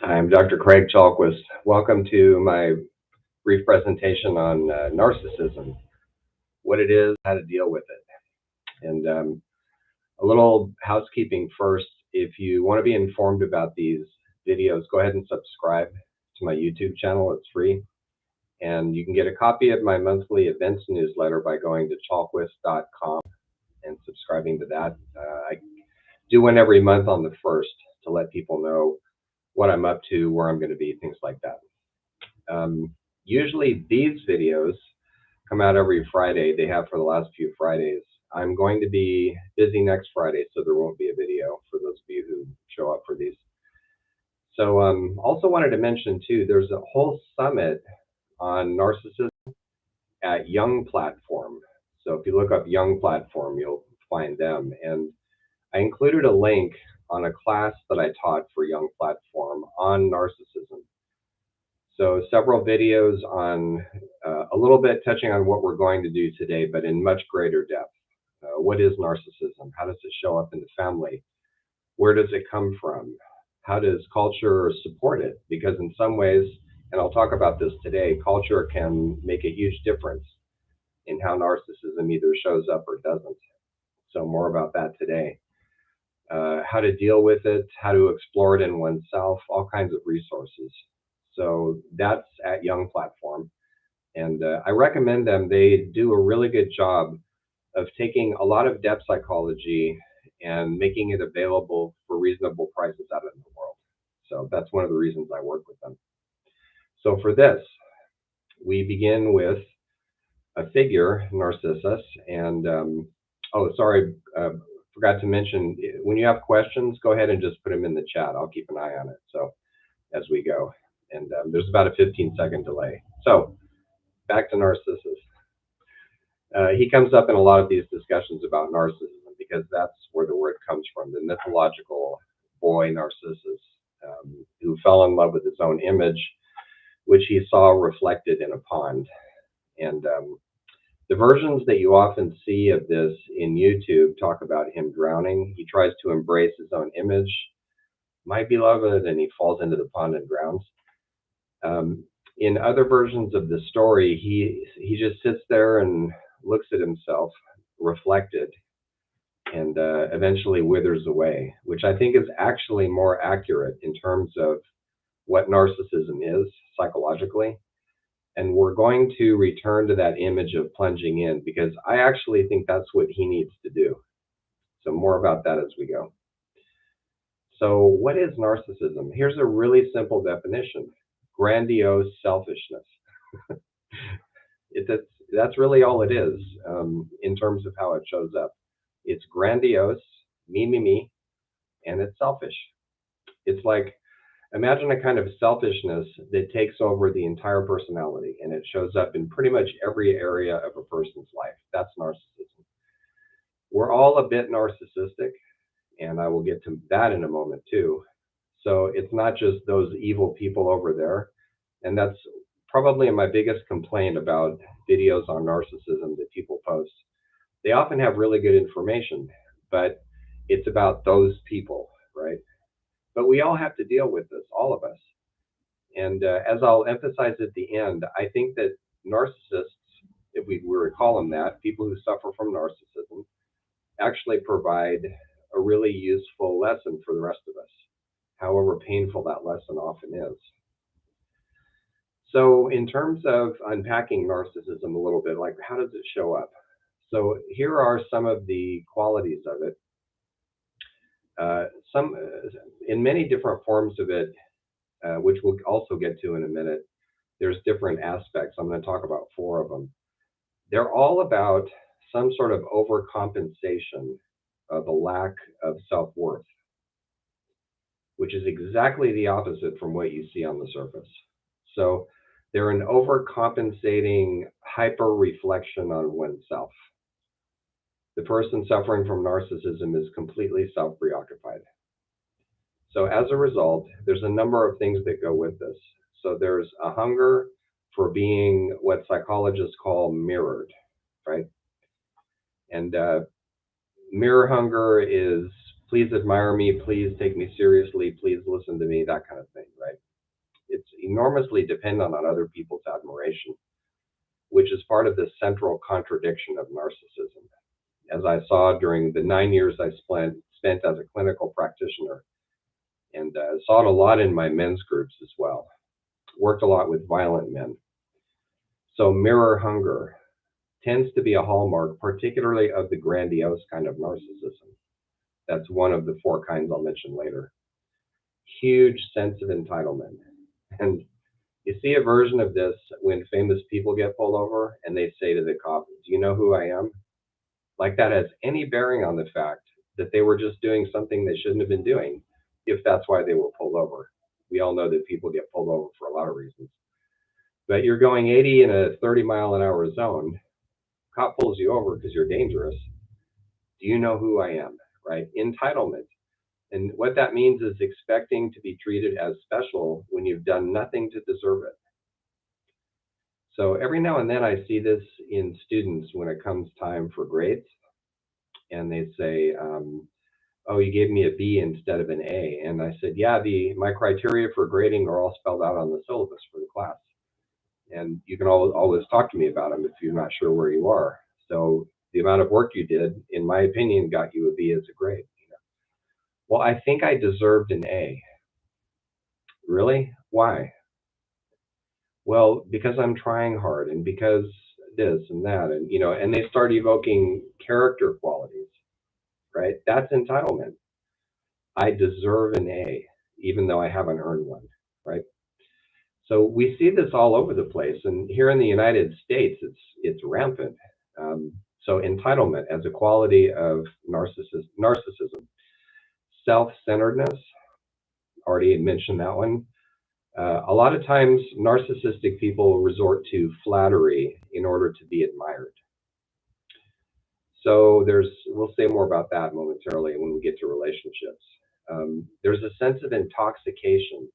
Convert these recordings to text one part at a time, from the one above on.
I'm Dr. Craig Chalquist. Welcome to my brief presentation on narcissism, what it is, how to deal with it. And a little housekeeping first. If you want to be informed about these videos, go ahead and subscribe to my YouTube channel. It's free. And you can get a copy of my monthly events newsletter by going to chalquist.com and subscribing to that. I do one every month on the 1st to let people know what I'm up to, where I'm going to be, things like that. Usually these videos come out every Friday. They have for the last few Fridays. I'm going to be busy next Friday, so there won't be a video for those of you who show up for these. So also wanted to mention too, there's a whole summit on narcissism at Jung Platform. So if you look up Jung Platform, you'll find them. And I included a link on a class that I taught for Jung Platform on narcissism. So several videos on a little bit touching on what we're going to do today, but in much greater depth. What is narcissism? How does it show up in the family? Where does it come from? How does culture support it? Because in some ways, and I'll talk about this today, culture can make a huge difference in how narcissism either shows up or doesn't. So more about that today. How to deal with it, how to explore it in oneself, all kinds of resources. So that's at Jung Platform. And I recommend them. They do a really good job of taking a lot of depth psychology and making it available for reasonable prices out in the world. So that's one of the reasons I work with them. So for this, we begin with a figure, Narcissus. And, forgot to mention, when you have questions, go ahead and just put them in the chat. I'll keep an eye on it. So as we go. And there's about a 15-second delay. So back to Narcissus. He comes up in a lot of these discussions about narcissism because that's where the word comes from, the mythological boy Narcissus, who fell in love with his own image, which he saw reflected in a pond. And the versions that you often see of this in YouTube talk about him drowning. He tries to embrace his own image, my beloved, and he falls into the pond and drowns. In other versions of the story, he just sits there and looks at himself reflected and eventually withers away, which I think is actually more accurate in terms of what narcissism is psychologically. And we're going to return to that image of plunging in because I actually think that's what he needs to do. So more about that as we go. So what is narcissism? Here's a really simple definition. Grandiose selfishness. That's really all it is in terms of how it shows up. It's grandiose, me, and it's selfish. It's like, imagine a kind of selfishness that takes over the entire personality, and it shows up in pretty much every area of a person's life. That's narcissism. We're all a bit narcissistic, and I will get to that in a moment too. So it's not just those evil people over there. And that's probably my biggest complaint about videos on narcissism that people post. They often have really good information, but it's about those people, right? But we all have to deal with this, all of us. And as I'll emphasize at the end, I think that narcissists, if we were to call them that, people who suffer from narcissism, actually provide a really useful lesson for the rest of us, however painful that lesson often is. So in terms of unpacking narcissism a little bit, like how does it show up? So here are some of the qualities of it. In many different forms of it, which we'll also get to in a minute, there's different aspects. I'm going to talk about 4 of them. They're all about some sort of overcompensation of the lack of self-worth, which is exactly the opposite from what you see on the surface. So they're an overcompensating hyper-reflection on oneself. The person suffering from narcissism is completely self-preoccupied. So as a result, there's a number of things that go with this. So there's a hunger for being what psychologists call mirrored, right? And mirror hunger is please admire me, please take me seriously, please listen to me, that kind of thing, right? It's enormously dependent on other people's admiration, which is part of the central contradiction of narcissism. As I saw during the 9 years I spent as a clinical practitioner, and saw it a lot in my men's groups as well. Worked a lot with violent men. So mirror hunger tends to be a hallmark, particularly of the grandiose kind of narcissism. That's one of the four kinds I'll mention later. Huge sense of entitlement. And you see a version of this when famous people get pulled over and they say to the cop, "Do you know who I am?" Like that has any bearing on the fact that they were just doing something they shouldn't have been doing, if that's why they were pulled over. We all know that people get pulled over for a lot of reasons. But you're going 80 in a 30-mile-an-hour zone, cop pulls you over because you're dangerous. Do you know who I am? Right? Entitlement. And what that means is expecting to be treated as special when you've done nothing to deserve it. So every now and then I see this in students when it comes time for grades, and they say, "Oh, you gave me a B instead of an A." And I said, "Yeah, my criteria for grading are all spelled out on the syllabus for the class. And you can always talk to me about them if you're not sure where you are. So the amount of work you did, in my opinion, got you a B as a grade." Well, I think I deserved an A. Really? Why? Well, because I'm trying hard, and because this and that, and and they start evoking character qualities, right? That's entitlement. I deserve an A, even though I haven't earned one, right? So we see this all over the place, and here in the United States, it's rampant. So entitlement as a quality of narcissism, self-centeredness. Already mentioned that one. A lot of times, narcissistic people resort to flattery in order to be admired. So we'll say more about that momentarily when we get to relationships. There's a sense of intoxication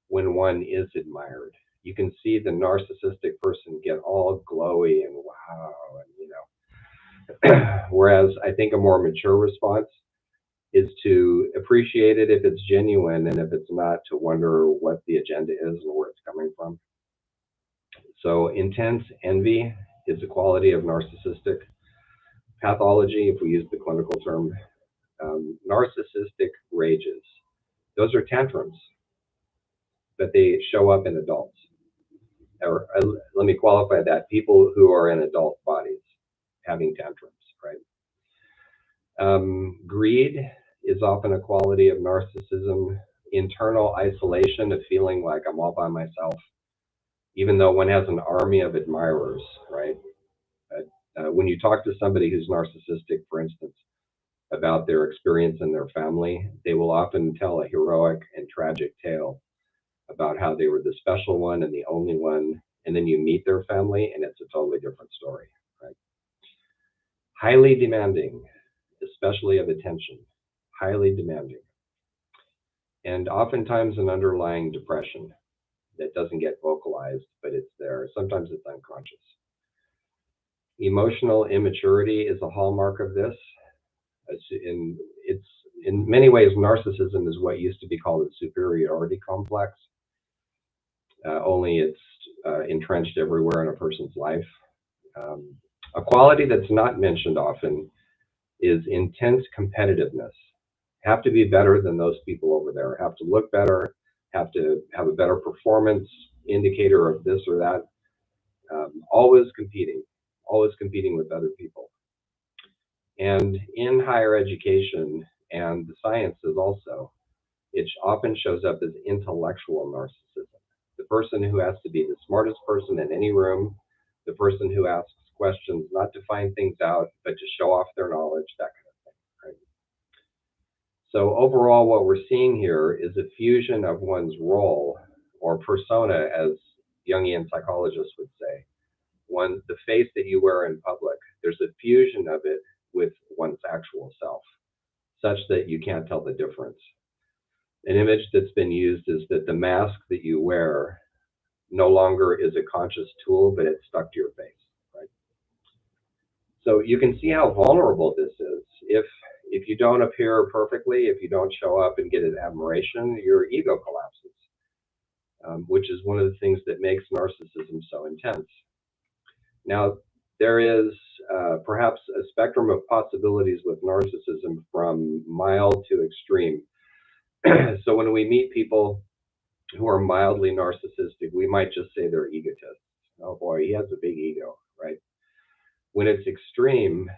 when one is admired. You can see the narcissistic person get all glowy and wow, and whereas I think a more mature response is to appreciate it if it's genuine, and if it's not, to wonder what the agenda is and where it's coming from. So intense envy is a quality of narcissistic pathology, if we use the clinical term. Narcissistic rages, those are tantrums, but they show up in adults. Or let me qualify that: people who are in adult bodies having tantrums, right? Greed is often a quality of narcissism. Internal isolation, of feeling like I'm all by myself, even though one has an army of admirers, right? When you talk to somebody who's narcissistic, for instance, about their experience in their family, they will often tell a heroic and tragic tale about how they were the special one and the only one, and then you meet their family and it's a totally different story, right? Highly demanding, especially of attention, highly demanding, and oftentimes an underlying depression that doesn't get vocalized, but it's there. Sometimes it's unconscious. Emotional immaturity is a hallmark of this. It's in many ways, narcissism is what used to be called a superiority complex, only it's entrenched everywhere in a person's life. A quality that's not mentioned often is intense competitiveness. Have to be better than those people over there, have to look better, have to have a better performance indicator of this or that. Always competing with other people. And in higher education and the sciences also, it often shows up as intellectual narcissism. The person who has to be the smartest person in any room, the person who asks questions not to find things out, but to show off their knowledge, that kind of thing, right? So overall, what we're seeing here is a fusion of one's role or persona, as Jungian psychologists would say. The face that you wear in public, there's a fusion of it with one's actual self, such that you can't tell the difference. An image that's been used is that the mask that you wear no longer is a conscious tool, but it's stuck to your face, right? So you can see how vulnerable this is. if you don't appear perfectly, if you don't show up and get an admiration, your ego collapses, which is one of the things that makes narcissism so intense. Now, there is perhaps a spectrum of possibilities with narcissism from mild to extreme. So when we meet people who are mildly narcissistic, we might just say they're egotists. Oh boy, he has a big ego, right? When it's extreme,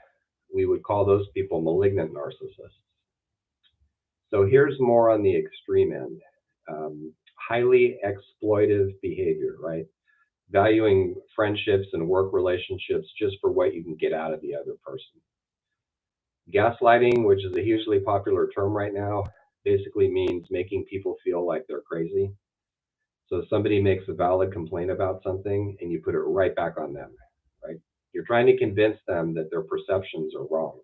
we would call those people malignant narcissists. So here's more on the extreme end. Highly exploitive behavior, right? Valuing friendships and work relationships just for what you can get out of the other person. Gaslighting, which is a hugely popular term right now, basically means making people feel like they're crazy. So somebody makes a valid complaint about something and you put it right back on them, right? You're trying to convince them that their perceptions are wrong.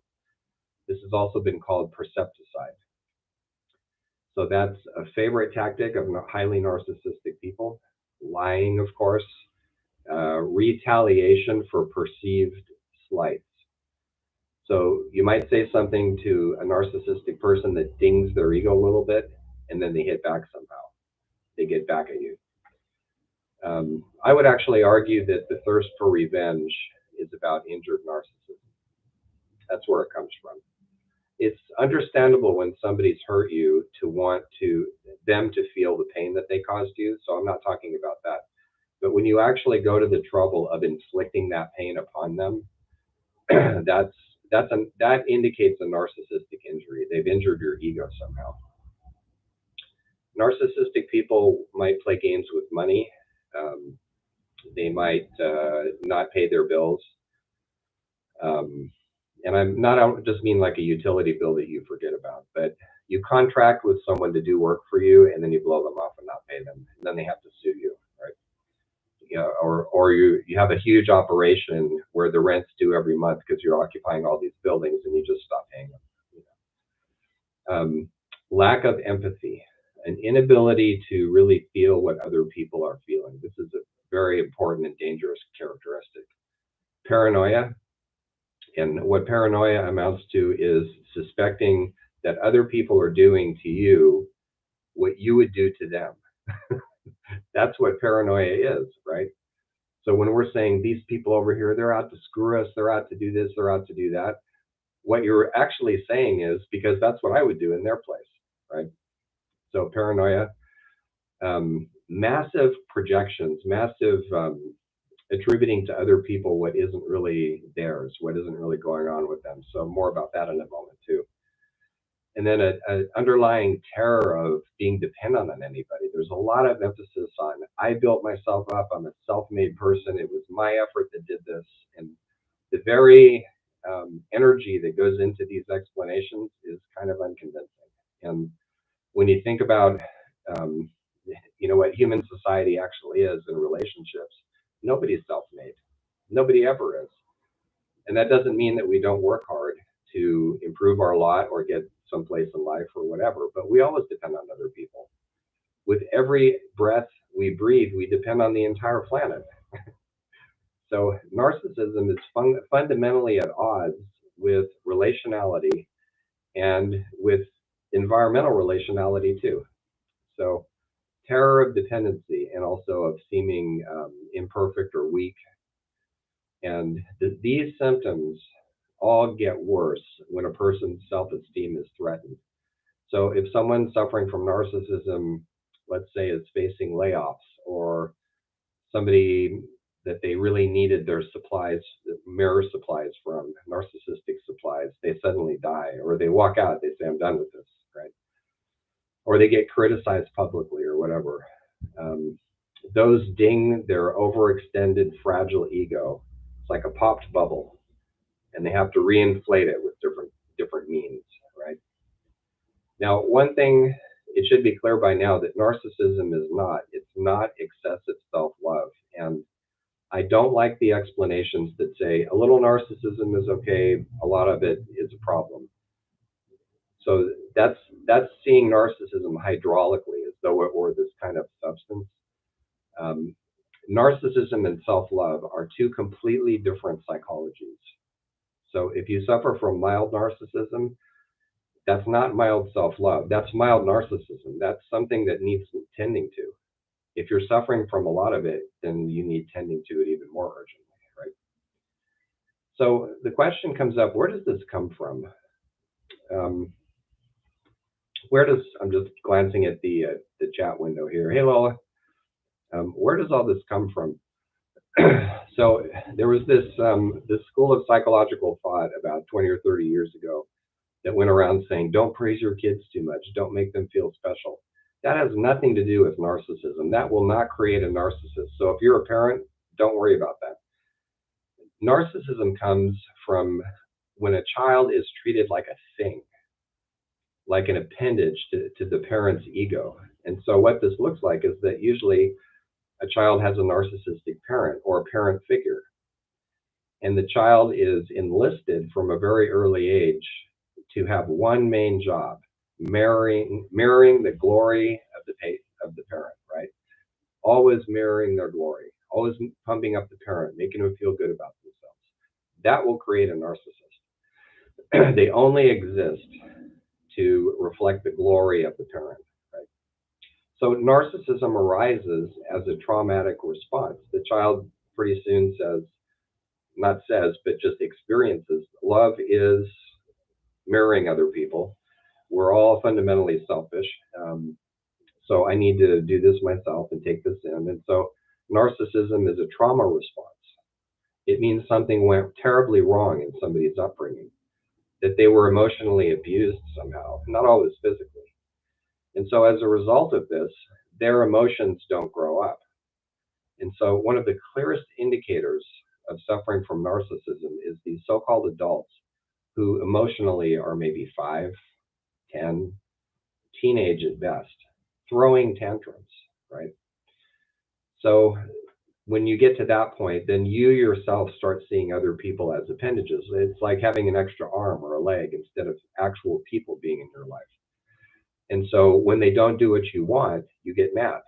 This has also been called percepticide. So that's a favorite tactic of highly narcissistic people. Lying, of course, retaliation for perceived slights. So you might say something to a narcissistic person that dings their ego a little bit, and then they hit back somehow. They get back at you. I would actually argue that the thirst for revenge is about injured narcissism. That's where it comes from. It's understandable when somebody's hurt you to want them to feel the pain that they caused you. So I'm not talking about that. But when you actually go to the trouble of inflicting that pain upon them, that indicates a narcissistic injury. They've injured your ego somehow. Narcissistic people might play games with money. They might not pay their bills. And I don't just mean like a utility bill that you forget about, but you contract with someone to do work for you and then you blow them off and not pay them. And then they have to sue you, right? Or you have a huge operation where the rent's due every month because you're occupying all these buildings and you just stop paying them. Lack of empathy, an inability to really feel what other people are feeling. This is a very important and dangerous characteristic. Paranoia, and what paranoia amounts to is suspecting that other people are doing to you what you would do to them. That's what paranoia is, right? So when we're saying these people over here, they're out to screw us, they're out to do this, they're out to do that, what you're actually saying is because that's what I would do in their place, right? So paranoia, massive projections, massive attributing to other people what isn't really theirs, what isn't really going on with them. So more about that in a moment too. And then an underlying terror of being dependent on anybody. There's a lot of emphasis on, I built myself up, I'm a self-made person, it was my effort that did this. And the very energy that goes into these explanations is kind of unconvincing. And when you think about, what human society actually is in relationships, nobody's self-made. Nobody ever is. And that doesn't mean that we don't work hard to improve our lot or get someplace in life or whatever, but we always depend on other people. With every breath we breathe, we depend on the entire planet. So narcissism is fundamentally at odds with relationality and with environmental relationality too. So terror of dependency and also of seeming imperfect or weak. And these symptoms all get worse when a person's self-esteem is threatened. So if someone suffering from narcissism, let's say, is facing layoffs, or somebody that they really needed their supplies, mirror supplies from, narcissistic supplies, they suddenly die, or they walk out, they say, I'm done with this, right? Or they get criticized publicly or whatever. Those ding their overextended, fragile ego. It's like a popped bubble, and they have to reinflate it with different means, right? Now, one thing it should be clear by now that narcissism it's not excessive self-love. And I don't like the explanations that say a little narcissism is okay, a lot of it is a problem. So that's seeing narcissism hydraulically, as though it were this kind of substance. Narcissism and self-love are two completely different psychologies. So if you suffer from mild narcissism, That's not mild self-love. That's mild narcissism. That's something that needs tending to. If you're suffering from a lot of it, then you need tending to it even more urgently, right? So the question comes up, where does this come from? Um, I'm just glancing at the chat window here. Hey, Lola, where does all this come from? So there was this school of psychological thought about 20 or 30 years ago that went around saying, don't praise your kids too much, don't make them feel special. That has nothing to do with narcissism. That will not create a narcissist. So if you're a parent, don't worry about that. Narcissism comes from when a child is treated like a thing, like an appendage to the parent's ego. And so what this looks like is that usually a child has a narcissistic parent or a parent figure, and the child is enlisted from a very early age to have one main job, mirroring the glory of the parent, right? Always mirroring their glory, always pumping up the parent, making them feel good about themselves. That will create a narcissist. They only exist to reflect the glory of the parent, right? So narcissism arises as a traumatic response. The child pretty soon but just experiences love is mirroring other people. We're all fundamentally selfish. So I need to do this myself and take this in. And so narcissism is a trauma response. It means something went terribly wrong in somebody's upbringing, that they were emotionally abused somehow, not always physically. And so as a result of this, their emotions don't grow up. And so one of the clearest indicators of suffering from narcissism is these so-called adults who emotionally are maybe 5, 10, teenage at best, throwing tantrums, right? So when you get to that point, then you yourself start seeing other people as appendages. It's like having an extra arm or a leg instead of actual people being in your life. And so when they don't do what you want, you get mad.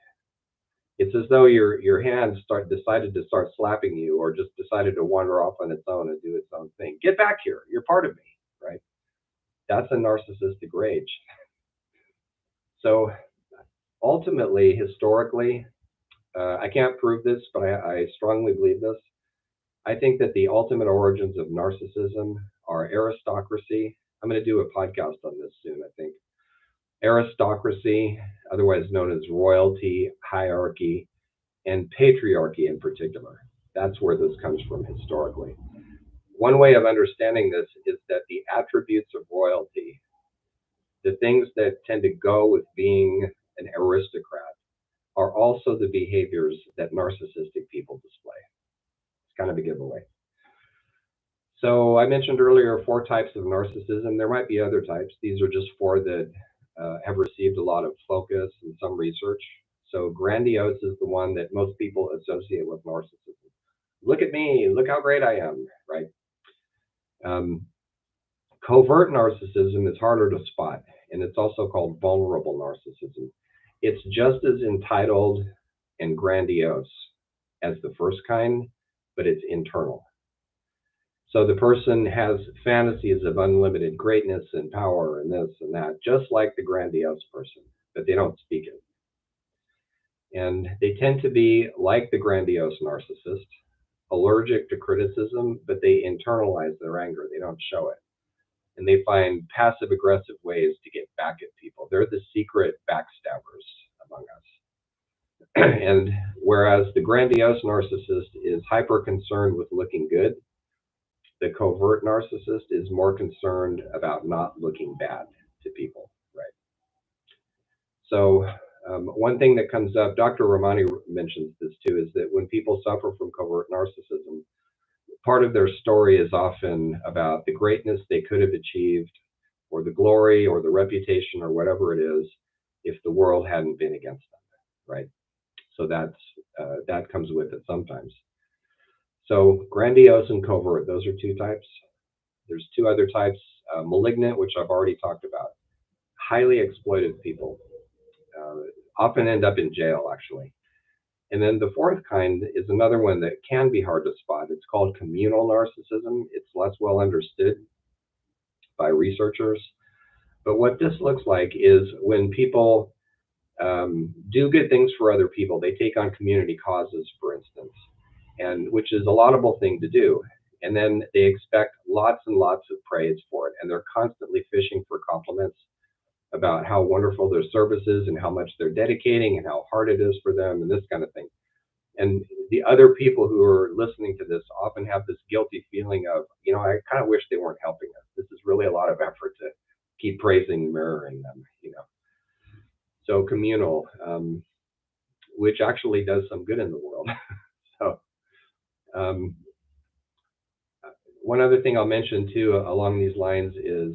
It's as though your hand decided to start slapping you, or just decided to wander off on its own and do its own thing. Get back here. You're part of me, right? That's a narcissistic rage. So ultimately, historically, I can't prove this, but I strongly believe this. I think that the ultimate origins of narcissism are aristocracy. I'm going to do a podcast on this soon, I think. Aristocracy, otherwise known as royalty, hierarchy, and patriarchy in particular. That's where this comes from historically. One way of understanding this is that the attributes of royalty, the things that tend to go with being an aristocrat, are also the behaviors that narcissistic people display. It's kind of a giveaway. So I mentioned earlier 4 types of narcissism. There might be other types. These are just 4 that have received a lot of focus and some research. So grandiose is the one that most people associate with narcissism. Look at me, look how great I am, right? Covert narcissism is harder to spot, and it's also called vulnerable narcissism. It's just as entitled and grandiose as the first kind, but it's internal. So the person has fantasies of unlimited greatness and power and this and that, just like the grandiose person, but they don't speak it. And they tend to be like the grandiose narcissist, allergic to criticism, but they internalize their anger. They don't show it. And they find passive aggressive ways to get back at people. They're the secret backstabbers among us. And whereas the grandiose narcissist is hyper concerned with looking good, the covert narcissist is more concerned about not looking bad to people, right? So one thing that comes up, Dr. Romani mentions this too, is that when people suffer from covert narcissism, part of their story is often about the greatness they could have achieved, or the glory or the reputation or whatever it is, if the world hadn't been against them, right? So that comes with it sometimes. So grandiose and covert, those are 2 types. There's 2 other types, malignant, which I've already talked about. Highly exploited people often end up in jail, actually. And then the 4th kind is another one that can be hard to spot. It's called communal narcissism. It's less well understood by researchers, But what this looks like is when people do good things for other people. They take on community causes, for instance, and which is a laudable thing to do. And then they expect lots and lots of praise for it, and they're constantly fishing for compliments about how wonderful their service is and how much they're dedicating and how hard it is for them and this kind of thing. And the other people who are listening to this often have this guilty feeling of, I kind of wish they weren't helping us. This is really a lot of effort to keep praising and mirroring them. So communal, which actually does some good in the world. So um, one other thing I'll mention too along these lines is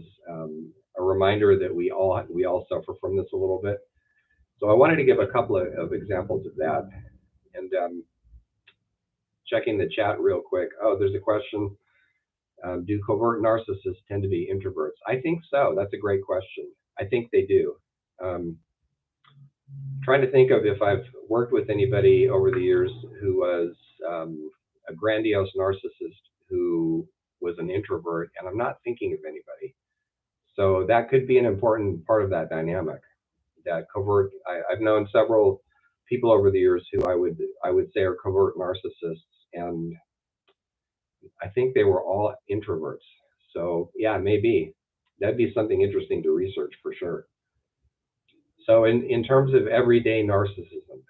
a reminder that we all suffer from this a little bit. So I wanted to give a couple of examples of that, and checking the chat real quick. Oh, there's a question. Do covert narcissists tend to be introverts? I think so. That's a great question. I think they do. Um, Trying to think of if I've worked with anybody over the years who was a grandiose narcissist who was an introvert, and I'm not thinking of anybody. So that could be an important part of that dynamic. That covert. I've known several people over the years who I would say are covert narcissists, and I think they were all introverts. So yeah, maybe that'd be something interesting to research for sure. So in terms of everyday narcissism,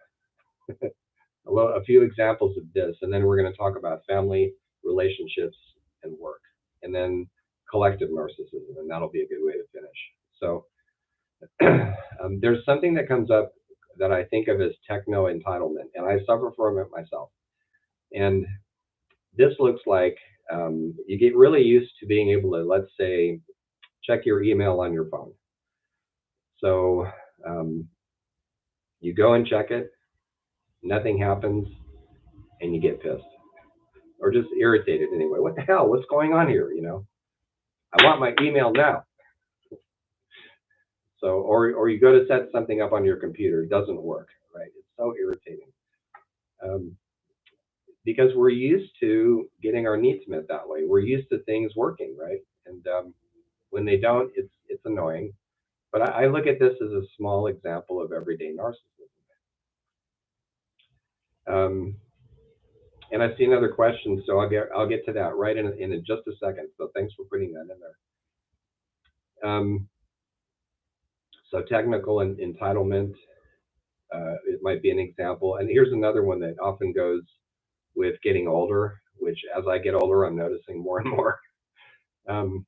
a few examples of this, and then we're going to talk about family, relationships, and work, and then collective narcissism, and that'll be a good way to finish. So there's something that comes up that I think of as techno entitlement, and I suffer from it myself. And this looks like you get really used to being able to, let's say, check your email on your phone. So um, you go and check it, nothing happens, and you get pissed or just irritated anyway. What the hell? What's going on here? I want my email now. So, or you go to set something up on your computer, it doesn't work, right? It's so irritating um, because we're used to getting our needs met that way. We're used to things working, right? And when they don't, it's annoying. But I look at this as a small example of everyday narcissism. Um, and I see another question, so I'll get to that right in just a second. So thanks for putting that in there. So technical and entitlement, it might be an example. And here's another one that often goes with getting older, which as I get older, I'm noticing more and more. Um,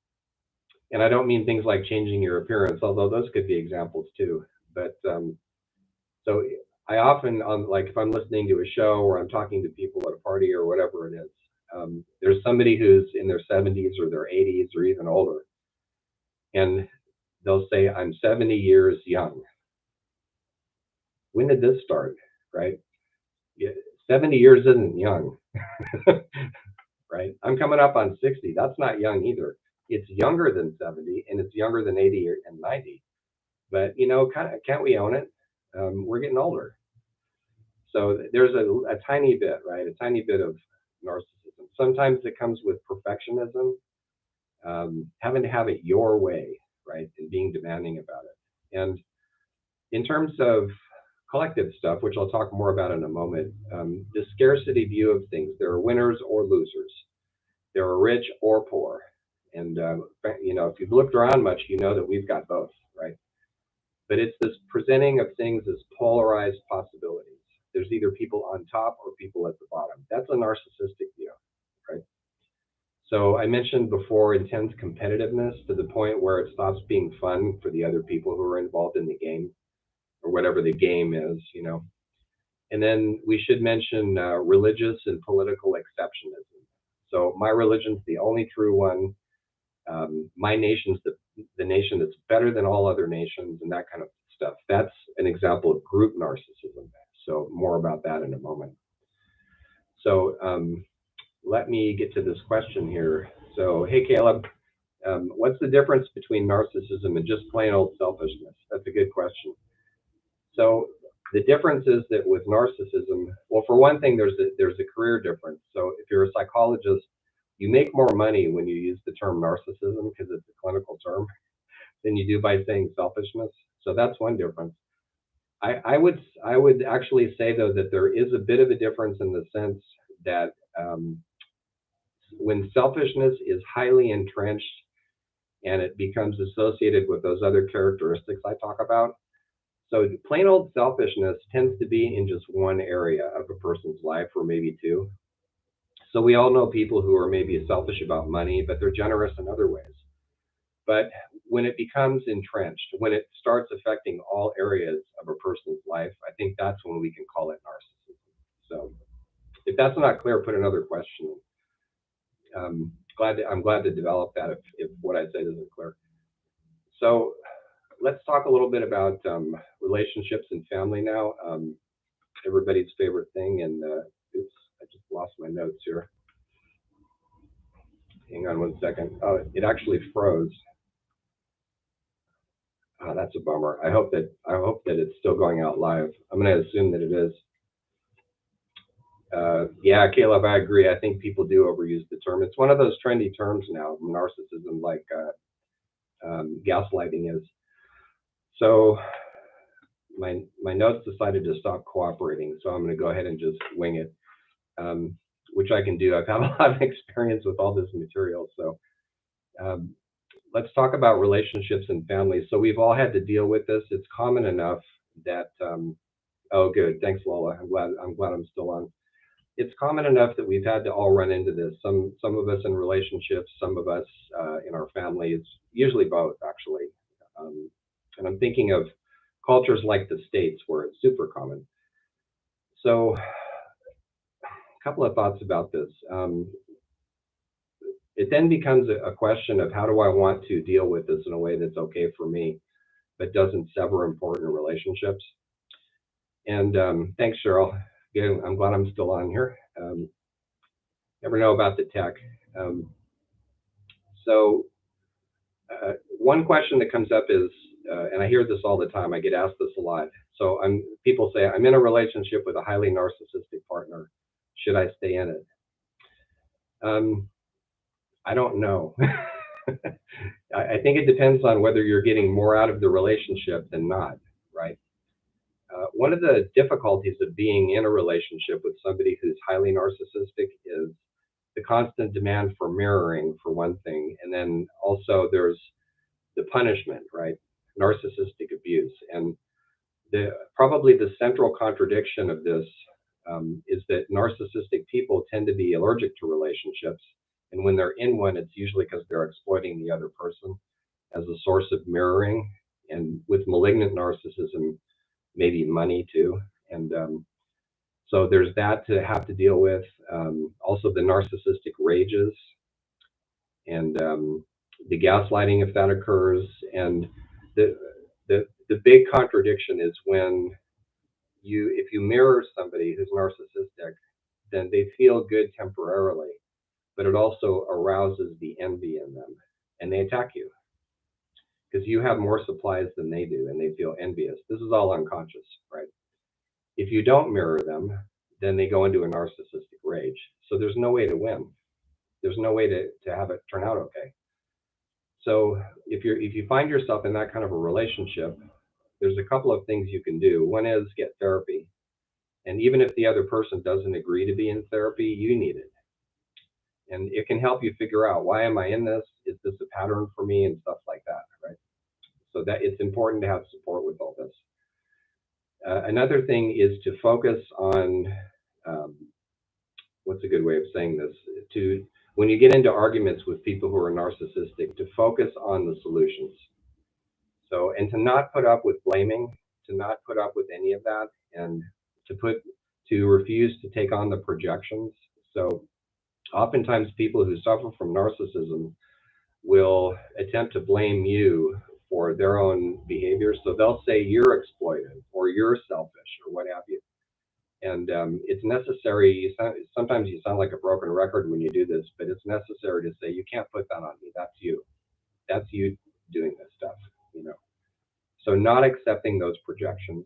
and I don't mean things like changing your appearance, although those could be examples too. But so I often, like if I'm listening to a show or I'm talking to people at a party or whatever it is, there's somebody who's in their 70s or their 80s or even older, and they'll say, "I'm 70 years young." When did this start, right? Yeah, 70 years isn't young, right? I'm coming up on 60. That's not young either. It's younger than 70 and it's younger than 80 and 90. But, can't we own it? We're getting older. So there's a tiny bit, right? A tiny bit of narcissism. Sometimes it comes with perfectionism, having to have it your way, right? And being demanding about it. And in terms of collective stuff, which I'll talk more about in a moment, the scarcity view of things. There are winners or losers. There are rich or poor. And, if you've looked around much, you know that we've got both, right? But it's this presenting of things as polarized possibilities. There's either people on top or people at the bottom. That's a narcissistic view, right? So I mentioned before intense competitiveness to the point where it stops being fun for the other people who are involved in the game or whatever the game is. And then we should mention religious and political exceptionism. So my religion's the only true one. My nation's the nation that's better than all other nations and that kind of stuff. That's an example of group narcissism. So more about that in a moment. So let me get to this question here. So, hey, Caleb, what's the difference between narcissism and just plain old selfishness? That's a good question. So the difference is that with narcissism, well, for one thing, there's a career difference. So if you're a psychologist, you make more money when you use the term narcissism because it's a clinical term. than you do by saying selfishness. So that's one difference. I would actually say though that there is a bit of a difference in the sense that when selfishness is highly entrenched and it becomes associated with those other characteristics I talk about. So plain old selfishness tends to be in just one area of a person's life, or maybe two. So we all know people who are maybe selfish about money, but they're generous in other ways. But when it becomes entrenched, when it starts affecting all areas of a person's life, I think that's when we can call it narcissism. So if that's not clear, put another question. I'm glad to develop that if what I said isn't clear. So let's talk a little bit about relationships and family now. Everybody's favorite thing. And oops, I just lost my notes here. Hang on one second. Oh, it actually froze. Oh, that's a bummer. I hope that it's still going out live. I'm going to assume that it is. Yeah, Caleb, I agree. I think people do overuse the term. It's one of those trendy terms now, narcissism, like gaslighting is. So my notes decided to stop cooperating, so I'm going to go ahead and just wing it, which I can do. I've had a lot of experience with all this material. So let's talk about relationships and families. So we've all had to deal with this. It's common enough that oh, good. Thanks, Lola. I'm glad I'm still on. It's common enough that we've had to all run into this. Some of us in relationships, some of us in our families, usually both, actually. And I'm thinking of cultures like the States where it's super common. So a couple of thoughts about this. It then becomes a question of how do I want to deal with this in a way that's okay for me, but doesn't sever important relationships. And thanks, Cheryl. Again, I'm glad I'm still on here. Never know about the tech. So one question that comes up is, and I hear this all the time, I get asked this a lot. So people say, I'm in a relationship with a highly narcissistic partner. Should I stay in it? I don't know. I think it depends on whether you're getting more out of the relationship than not, right? One of the difficulties of being in a relationship with somebody who's highly narcissistic is the constant demand for mirroring, for one thing, and then also there's the punishment, right? Narcissistic abuse. And probably the central contradiction of this is that narcissistic people tend to be allergic to relationships. And when they're in one, it's usually because they're exploiting the other person as a source of mirroring. And with malignant narcissism, maybe money too. And so there's that to have to deal with. Also the narcissistic rages and the gaslighting if that occurs. And the big contradiction is when if you mirror somebody who's narcissistic, then they feel good temporarily, but it also arouses the envy in them and they attack you because you have more supplies than they do and they feel envious. This is all unconscious, right? If you don't mirror them, then they go into a narcissistic rage. So there's no way to win. There's no way to have it turn out okay. So if you find yourself in that kind of a relationship, there's a couple of things you can do. One is get therapy. And even if the other person doesn't agree to be in therapy, you need it. And it can help you figure out, why am I in this? Is this a pattern for me? And stuff like that, right? So that it's important to have support with all this. Another thing is to focus on, what's a good way of saying this? When you get into arguments with people who are narcissistic, to focus on the solutions. So, and to not put up with blaming, to not put up with any of that, and to refuse to take on the projections. So oftentimes people who suffer from narcissism will attempt to blame you for their own behavior. So they'll say you're exploitive or you're selfish or what have you. And it's necessary. Sometimes you sound like a broken record when you do this, but it's necessary to say, you can't put that on me. That's you. That's you doing this stuff, you know. So not accepting those projections,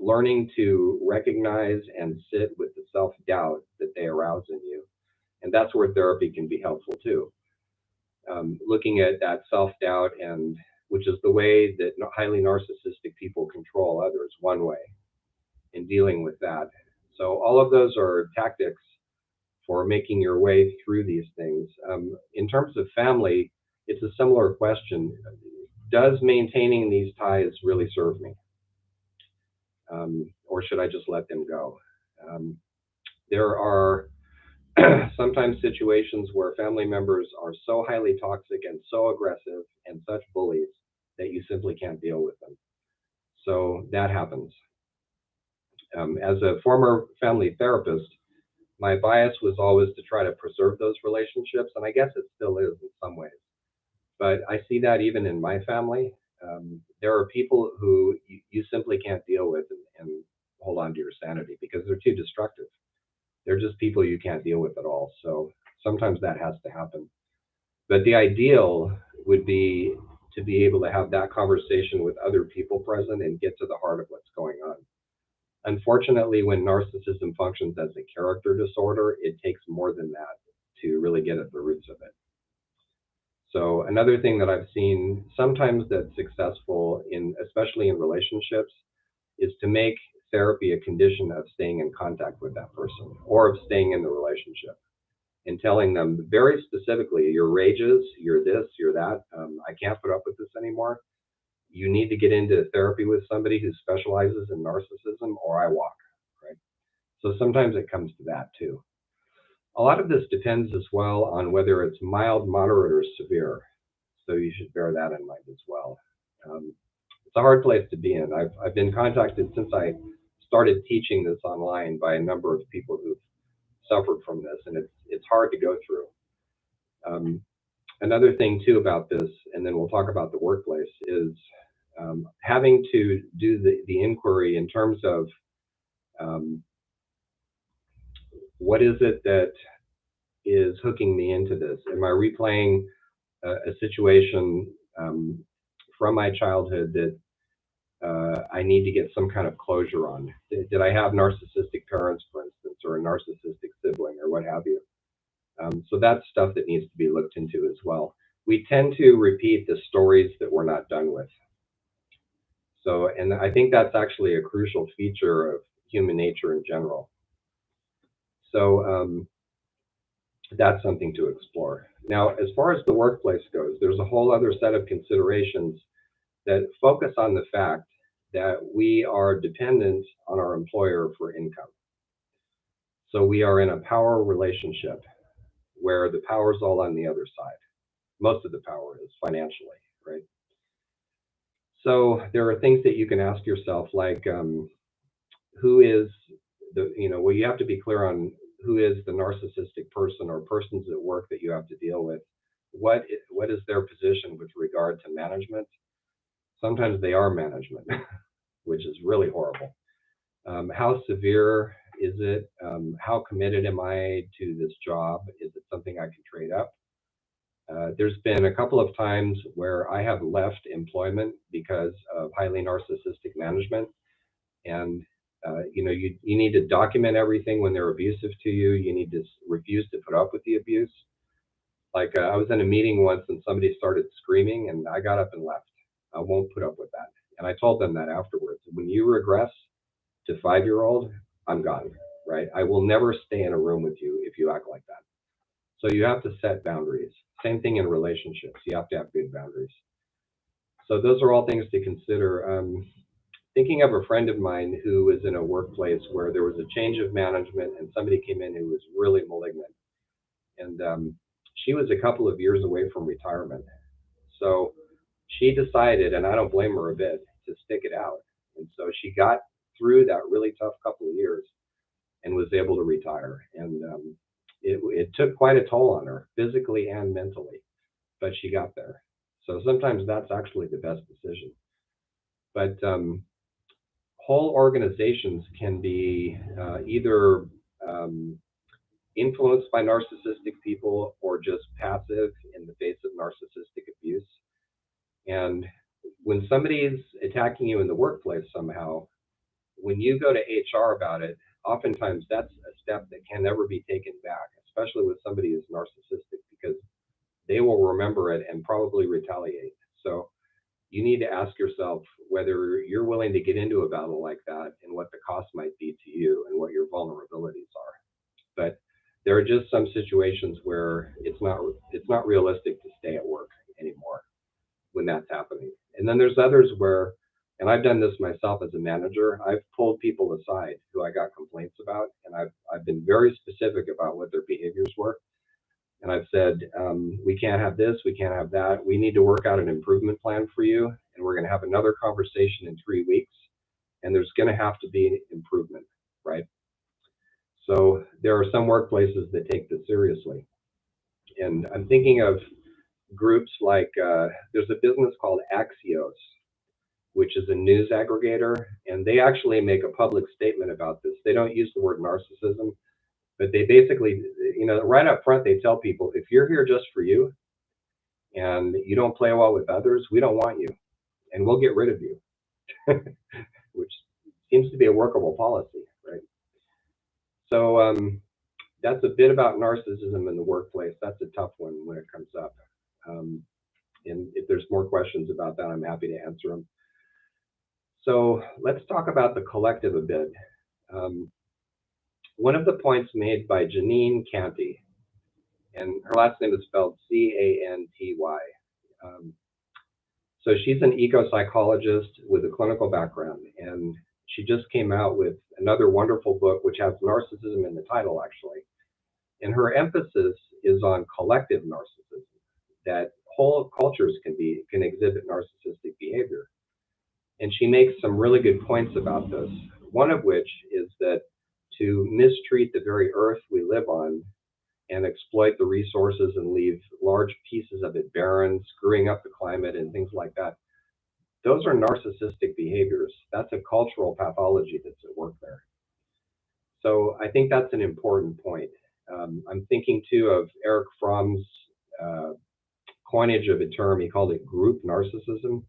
learning to recognize and sit with the self-doubt that they arouse in you. And that's where therapy can be helpful too. looking at that self-doubt, and which is the way that highly narcissistic people control others, one way in dealing with that. So all of those are tactics for making your way through these things. In terms of family, it's a similar question. Does maintaining these ties really serve me? Or should I just let them go? There are sometimes situations where family members are so highly toxic and so aggressive and such bullies that you simply can't deal with them. So that happens. As a former family therapist, my bias was always to try to preserve those relationships, and I guess it still is in some ways. But I see that even in my family. There are people who you simply can't deal with and hold on to your sanity because they're too destructive. They're just people you can't deal with at all. So sometimes that has to happen. But the ideal would be to be able to have that conversation with other people present and get to the heart of what's going on. Unfortunately, when narcissism functions as a character disorder, it takes more than that to really get at the roots of it. So another thing that I've seen sometimes that's successful in, especially in relationships, is to make therapy a condition of staying in contact with that person or of staying in the relationship and telling them very specifically, your rages, you're this, you're that, I can't put up with this anymore. You need to get into therapy with somebody who specializes in narcissism or I walk, right? So sometimes it comes to that too. A lot of this depends as well on whether it's mild, moderate, or severe. So you should bear that in mind as well. It's a hard place to be in. I've been contacted since I started teaching this online by a number of people who've suffered from this, and it's hard to go through. Another thing too about this, and then we'll talk about the workplace, is having to do the inquiry in terms of um, what is it that is hooking me into this? Am I replaying a situation from my childhood that I need to get some kind of closure on? Did I have narcissistic parents, for instance, or a narcissistic sibling, or what have you? So that's stuff that needs to be looked into as well. We tend to repeat the stories that we're not done with. So, and I think that's actually a crucial feature of human nature in general. So that's something to explore. Now, as far as the workplace goes, there's a whole other set of considerations that focus on the fact that we are dependent on our employer for income. So we are in a power relationship where the power is all on the other side. Most of the power is financially, right? So there are things that you can ask yourself, like who is well, you have to be clear on who is the narcissistic person or persons at work that you have to deal with. What is their position with regard to management? Sometimes they are management, which is really horrible. How severe is it? How committed am I to this job? Is it something I can trade up? There's been a couple of times where I have left employment because of highly narcissistic management. And you need to document everything when they're abusive to you. You need to refuse to put up with the abuse. Like I was in a meeting once and somebody started screaming and I got up and left. I won't put up with that. And I told them that afterwards. When you regress to 5-year-old, I'm gone, right? I will never stay in a room with you if you act like that. So you have to set boundaries. Same thing in relationships. You have to have good boundaries. So those are all things to consider. Thinking of a friend of mine who was in a workplace where there was a change of management and somebody came in who was really malignant. And she was a couple of years away from retirement. So she decided, and I don't blame her a bit, to stick it out. And so she got through that really tough couple of years and was able to retire. And it took quite a toll on her, physically and mentally, but she got there. So sometimes that's actually the best decision. But whole organizations can be either influenced by narcissistic people or just passive in the face of narcissistic abuse. And when somebody is attacking you in the workplace somehow, when you go to HR about it, oftentimes that's a step that can never be taken back, especially with somebody who's narcissistic, because they will remember it and probably retaliate. So you need to ask yourself whether you're willing to get into a battle like that and what the cost might be to you and what your vulnerabilities are. But there are just some situations where it's not realistic to stay at work anymore when that's happening. And then there's others where, and I've done this myself as a manager, I've pulled people aside who I got complaints about, and I've been very specific about what their behaviors were. And I've said, we can't have this, we can't have that. We need to work out an improvement plan for you, and we're going to have another conversation in 3 weeks, and there's going to have to be improvement, right? So there are some workplaces that take this seriously. And I'm thinking of groups like there's a business called Axios, which is a news aggregator, and they actually make a public statement about this. They don't use the word narcissism, but they basically, right up front, they tell people, if you're here just for you and you don't play well with others, we don't want you, and we'll get rid of you, which seems to be a workable policy, right? So that's a bit about narcissism in the workplace. That's a tough one when it comes up. And if there's more questions about that, I'm happy to answer them. So let's talk about the collective a bit. One of the points made by Janine Canty, and her last name is spelled C-A-N-T-Y. So she's an eco-psychologist with a clinical background, and she just came out with another wonderful book, which has narcissism in the title, actually. And her emphasis is on collective narcissism, that whole cultures can exhibit narcissistic behavior. And she makes some really good points about this, one of which is that to mistreat the very earth we live on and exploit the resources and leave large pieces of it barren, screwing up the climate and things like that, those are narcissistic behaviors. That's a cultural pathology that's at work there. So I think that's an important point. I'm thinking too of Eric Fromm's coinage of a term. He called it group narcissism.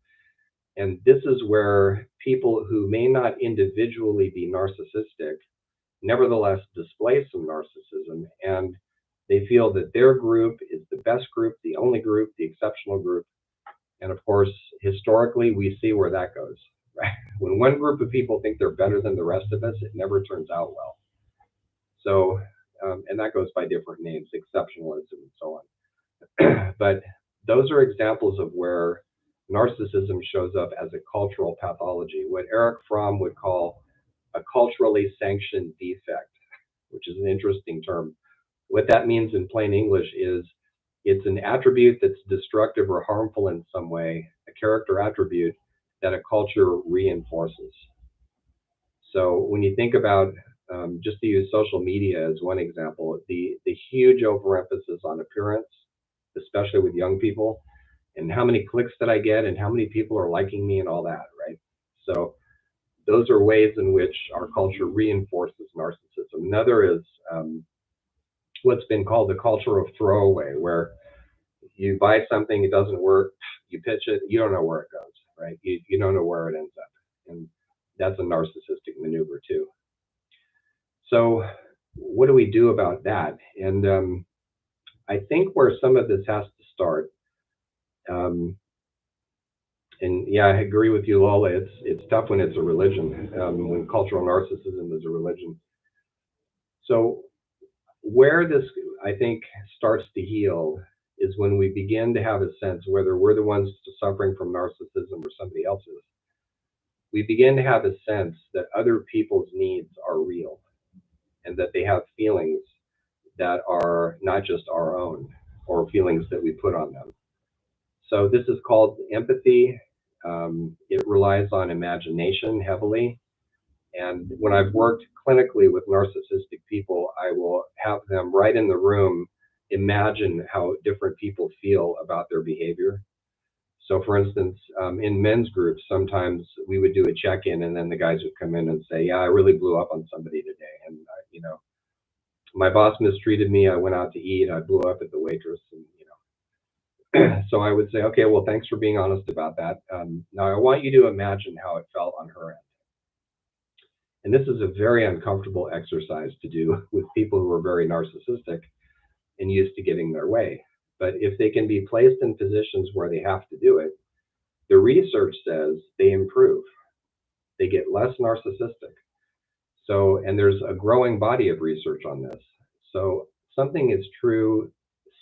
And this is where people who may not individually be narcissistic nevertheless display some narcissism, and they feel that their group is the best group, the only group, the exceptional group. And of course, historically, we see where that goes, right? When one group of people think they're better than the rest of us, it never turns out well. So, and that goes by different names, exceptionalism and so on. But those are examples of where narcissism shows up as a cultural pathology, what Eric Fromm would call a culturally sanctioned defect, which is an interesting term. What that means in plain English is it's an attribute that's destructive or harmful in some way, a character attribute that a culture reinforces. So when you think about, just to use social media as one example, the huge overemphasis on appearance, especially with young people, and how many clicks did I get and how many people are liking me and all that, right? So those are ways in which our culture reinforces narcissism. Another is what's been called the culture of throwaway, where you buy something, it doesn't work, you pitch it, you don't know where it goes, right? You don't know where it ends up. And that's a narcissistic maneuver too. So what do we do about that? And I think where some of this has to start, and yeah, I agree with you, Lola, it's tough when it's a religion, when cultural narcissism is a religion. So where this, I think, starts to heal is when we begin to have a sense, whether we're the ones suffering from narcissism or somebody else is, we begin to have a sense that other people's needs are real and that they have feelings that are not just our own or feelings that we put on them. So this is called empathy. It relies on imagination heavily. And when I've worked clinically with narcissistic people, I will have them right in the room imagine how different people feel about their behavior. So for instance, in men's groups, sometimes we would do a check-in and then the guys would come in and say, yeah, I really blew up on somebody today. And, my boss mistreated me. I went out to eat. I blew up at the waitress. And, so I would say, okay, well, thanks for being honest about that. Now I want you to imagine how it felt on her end. And this is a very uncomfortable exercise to do with people who are very narcissistic and used to getting their way. But if they can be placed in positions where they have to do it, the research says they improve. They get less narcissistic. So, and there's a growing body of research on this. So, something is true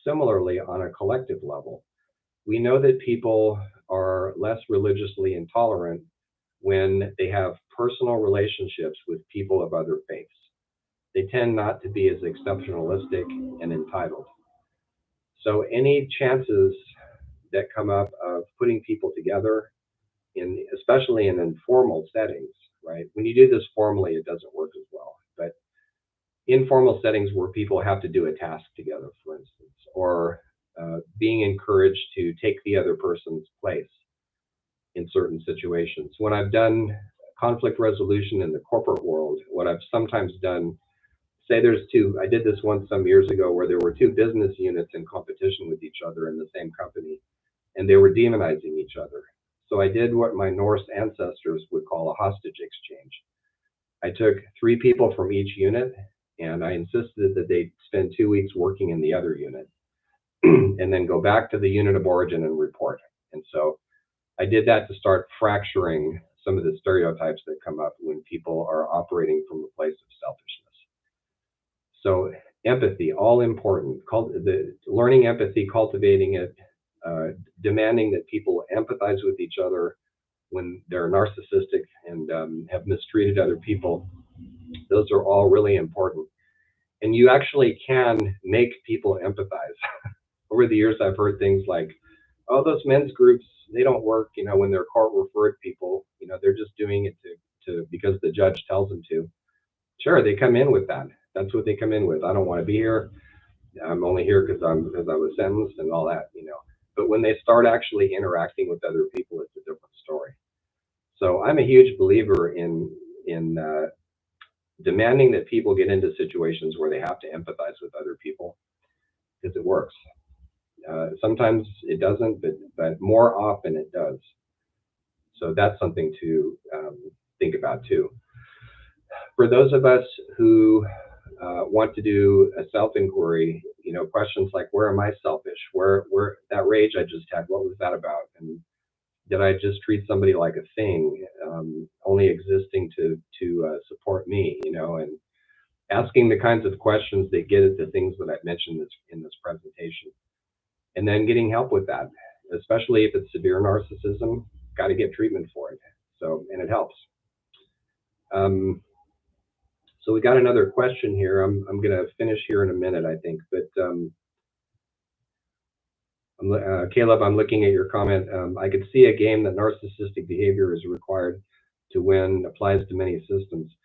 similarly on a collective level. We know that people are less religiously intolerant when they have personal relationships with people of other faiths. They tend not to be as exceptionalistic and entitled. So, any chances that come up of putting people together, especially in informal settings, right? When you do this formally, it doesn't work as well. But informal settings where people have to do a task together, for instance, or being encouraged to take the other person's place in certain situations. When I've done conflict resolution in the corporate world, what I've sometimes done, say there's two, I did this once some years ago where there were two business units in competition with each other in the same company, and they were demonizing each other. So I did what my Norse ancestors would call a hostage exchange. I took 3 people from each unit, and I insisted that they spend 2 weeks working in the other unit and then go back to the unit of origin and report. And so I did that to start fracturing some of the stereotypes that come up when people are operating from a place of selfishness. So empathy, all important. Learning empathy, cultivating it, demanding that people empathize with each other when they're narcissistic and have mistreated other people. Those are all really important. And you actually can make people empathize. Over the years, I've heard things like, oh, those men's groups, they don't work, when they're court referred people, they're just doing it to because the judge tells them to. Sure, they come in with that. That's what they come in with. I don't want to be here. I'm only here because I was sentenced and all that. But when they start actually interacting with other people, it's a different story. So I'm a huge believer in demanding that people get into situations where they have to empathize with other people because it works. Sometimes it doesn't, but more often it does. So that's something to think about too. For those of us who want to do a self-inquiry, questions like, where am I selfish? Where that rage I just had, what was that about? And did I just treat somebody like a thing, only existing to support me? And asking the kinds of questions that get at the things that I've mentioned in this presentation, and then getting help with that, especially if it's severe narcissism. Got to get treatment for it. So, and it helps. So we got another question here. I'm going to finish here in a minute, I think. But Caleb, I'm looking at your comment. I could see a game that narcissistic behavior is required to win applies to many systems.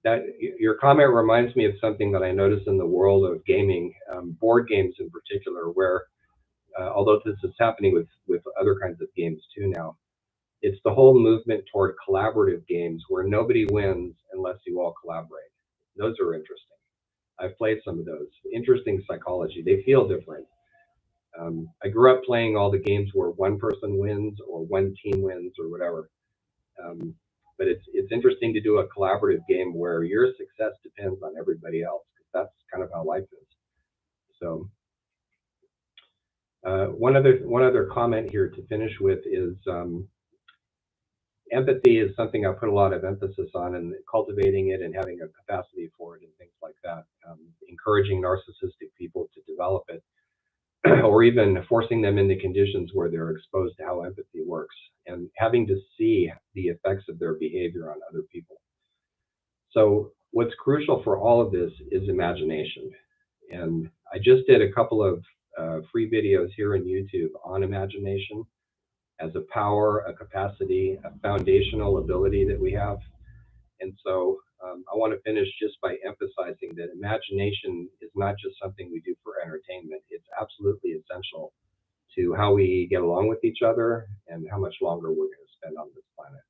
That your comment reminds me of something that I noticed in the world of gaming, board games in particular, where although this is happening with other kinds of games too now, it's the whole movement toward collaborative games where nobody wins unless you all collaborate. Those are interesting. I've played some of those. Interesting psychology. They feel different. I grew up playing all the games where one person wins or one team wins or whatever. But it's interesting to do a collaborative game where your success depends on everybody else, because that's kind of how life is. So one other comment here to finish with is empathy is something I put a lot of emphasis on, and cultivating it and having a capacity for it and things like that. Encouraging narcissistic people to develop it, or even forcing them into conditions where they're exposed to how empathy works, and having to see the effects of their behavior on other people. So what's crucial for all of this is imagination. And I just did a couple of free videos here on YouTube on imagination as a power, a capacity, a foundational ability that we have. And so I want to finish just by emphasizing that imagination is not just something we do for entertainment. It's absolutely essential to how we get along with each other and how much longer we're going to spend on this planet.